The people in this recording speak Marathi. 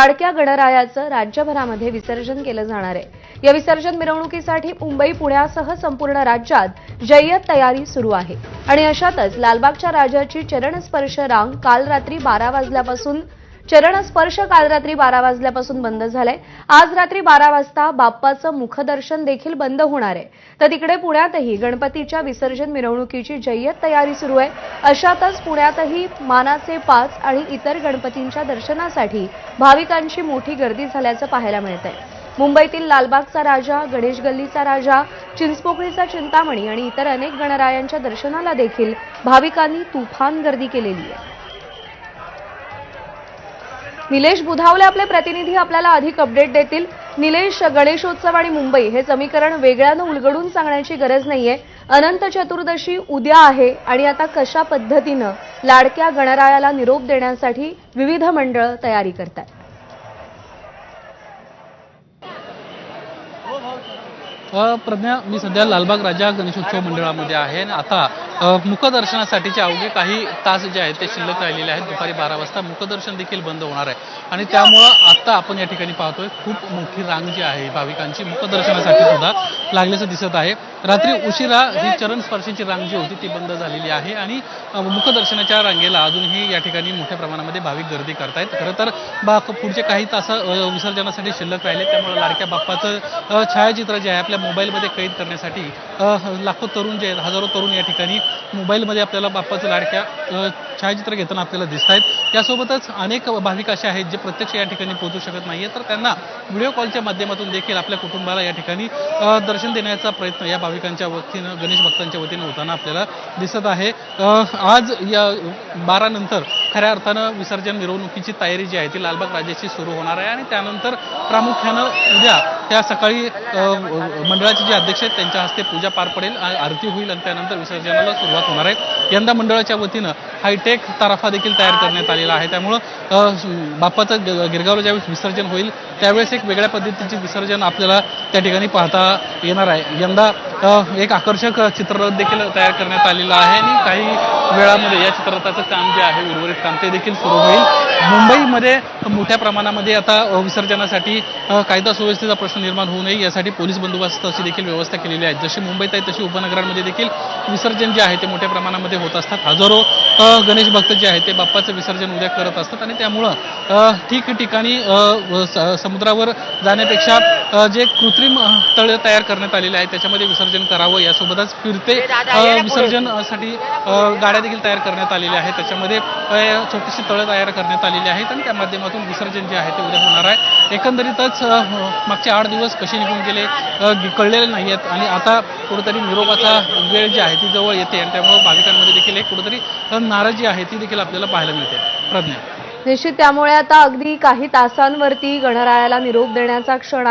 लाडक्या गणरायाचं राज्यभरामध्ये विसर्जन केलं जाणार आहे। या विसर्जन मिरवणुकीसाठी मुंबई पुण्यासह संपूर्ण राज्यात जय्यत तयारी सुरू आहे आणि अशातच लालबागच्या राजाची चरणस्पर्श रांग काल रात्री 12 वाजल्यापासून बंद झालाय। आज रात्री 12 वाजता बाप्पाचं मुखदर्शन देखील बंद होणार आहे। तर तिकडे पुण्यातही गणपतीच्या विसर्जन मिरवणुकीची जय्यत तयारी सुरू आहे। अशातच पुण्यातही मानाचे 5 आणि इतर गणपतींच्या दर्शनासाठी भाविकांची मोठी गर्दी झाल्याचं पाहायला मिळतंय। मुंबईतील लालबागचा राजा, गणेश गल्लीचा राजा, चिंचपोकळीचा चिंतामणी आणि इतर अनेक गणरायांच्या दर्शनाला देखील भाविकांनी तुफान गर्दी केलेली आहे। निलेश बुधावले आपले प्रतिनिधी आपल्याला अधिक अपडेट देतील। निलेश, गणेशोत्सव आणि मुंबई हे समीकरण वेगळ्यानं उलगडून सांगण्याची गरज नाहीये। अनंत चतुर्दशी उद्या आहे आणि आता कशा पद्धतीनं लाडक्या गणरायाला निरोप देण्यासाठी विविध मंडळ तयारी करतात? प्रज्ञा, मी सध्या लालबाग राजा गणेशोत्सव मंडळामध्ये आहे आणि आता मुखदर्शनासाठीचे अवघे काही तास जे आहेत ते शिल्लक राहिलेले आहेत। दुपारी 12 वाजता मुखदर्शन देखील बंद होणार आहे आणि त्यामुळं आता आपण या ठिकाणी पाहतोय खूप मोठी रांग जी आहे भाविकांची मुखदर्शनासाठी सुद्धा लागल्याचं दिसत आहे। रात्री उशिरा ही चरण स्पर्शाची रांग जी होती ती बंद झालेली आहे आणि मुखदर्शनाच्या रांगेला अजूनही या ठिकाणी मोठ्या प्रमाणामध्ये भाविक गर्दी करतायत। खरं तर पुढचे काही तास विसर्जनासाठी शिल्लक राहिले, त्यामुळे लाडक्या बाप्पाचं छायाचित्र जे आहे आपल्या मोबाईलमध्ये कैद करण्यासाठी लाखो तरुण जे आहेत, हजारो तरुण या ठिकाणी मोबाईलमध्ये आपल्याला बाप्पाचं लाडक्या छायाचित्र घेताना आपल्याला दिसत आहेत। त्यासोबतच अनेक भाविक असे आहेत जे प्रत्यक्ष या ठिकाणी पोहोचू शकत नाहीये, तर त्यांना व्हिडिओ कॉलच्या माध्यमातून देखील आपल्या कुटुंबाला या ठिकाणी दर्शन देण्याचा प्रयत्न या भाविकांच्या वतीनं, गणेश भक्तांच्या वतीनं होताना आपल्याला दिसत आहे। आज या 12 नंतर खऱ्या अर्थानं विसर्जन मिरवणुकीची तयारी जी आहे ती लालबाग राजाची सुरू होणार आहे आणि त्यानंतर प्रामुख्यानं उद्या त्या सकाळी मंडळाचे जे अध्यक्ष आहेत त्यांच्या हस्ते पूजा पार पडेल, आरती होईल आणि त्यानंतर विसर्जनाला सुरुवात होणार आहे। यंदा मंडळाच्या वतीनं हायटेक ताराफा देखील तयार करण्यात आलेला आहे, त्यामुळं बाप्पाचं गिरगावला ज्यावेळेस विसर्जन होईल त्यावेळेस एक वेगळ्या पद्धतीचे विसर्जन आपल्याला त्या ठिकाणी पाहता येणार आहे। यंदा एक आकर्षक चित्ररथ देखील तयार करण्यात आलेला आहे आणि काही वेळामध्ये या चित्ररथाचं काम जे आहे उर्वरित काम ते देखील सुरू होईल। मुंबईमध्ये मोठ्या प्रमाणामध्ये आता विसर्जनासाठी कायदा सुव्यवस्थेचा प्रश्न निर्माण होऊ नये यासाठी पोलीस बंदोबस्ताची देखील व्यवस्था केलेली आहे। जशी मुंबईत आहे तशी उपनगरांमध्ये देखील विसर्जन जे आहे ते मोठ्या प्रमाणामध्ये होत असतात। हजारो गणेश भक्त जे आहेत ते बाप्पाचं विसर्जन उद्या करत असतात आणि त्यामुळं ठिकठिकाणी समुद्रावर जाण्यापेक्षा जे कृत्रिम तळ तयार करण्यात आलेले आहे त्याच्यामध्ये विसर्जन करावं, यासोबतच फिरते विसर्जनासाठी गाड्या देखील तयार करण्यात आलेल्या आहेत। त्याच्यामध्ये छोटीशी तळं तयार करण्यात आलेली आहेत आणि त्या माध्यमातून विसर्जन जे आहे ते उद्या होणार आहे। एकंदरीतच मागचे 8 दिवस कसे निघून गेले कळलेले नाही आहेत आणि आता कुठेतरी निरोपाचा वेळ जी आहे ती जवळ येते आणि त्यामुळे भाविकांमध्ये देखील एक कुठेतरी नाराजी आहे ती देखील आपल्याला पाहायला मिळते। प्रज्ञा, निश्चित त्यामुळे आता अगदी काही तासांवरती गणरायाला निरोप देण्याचा क्षण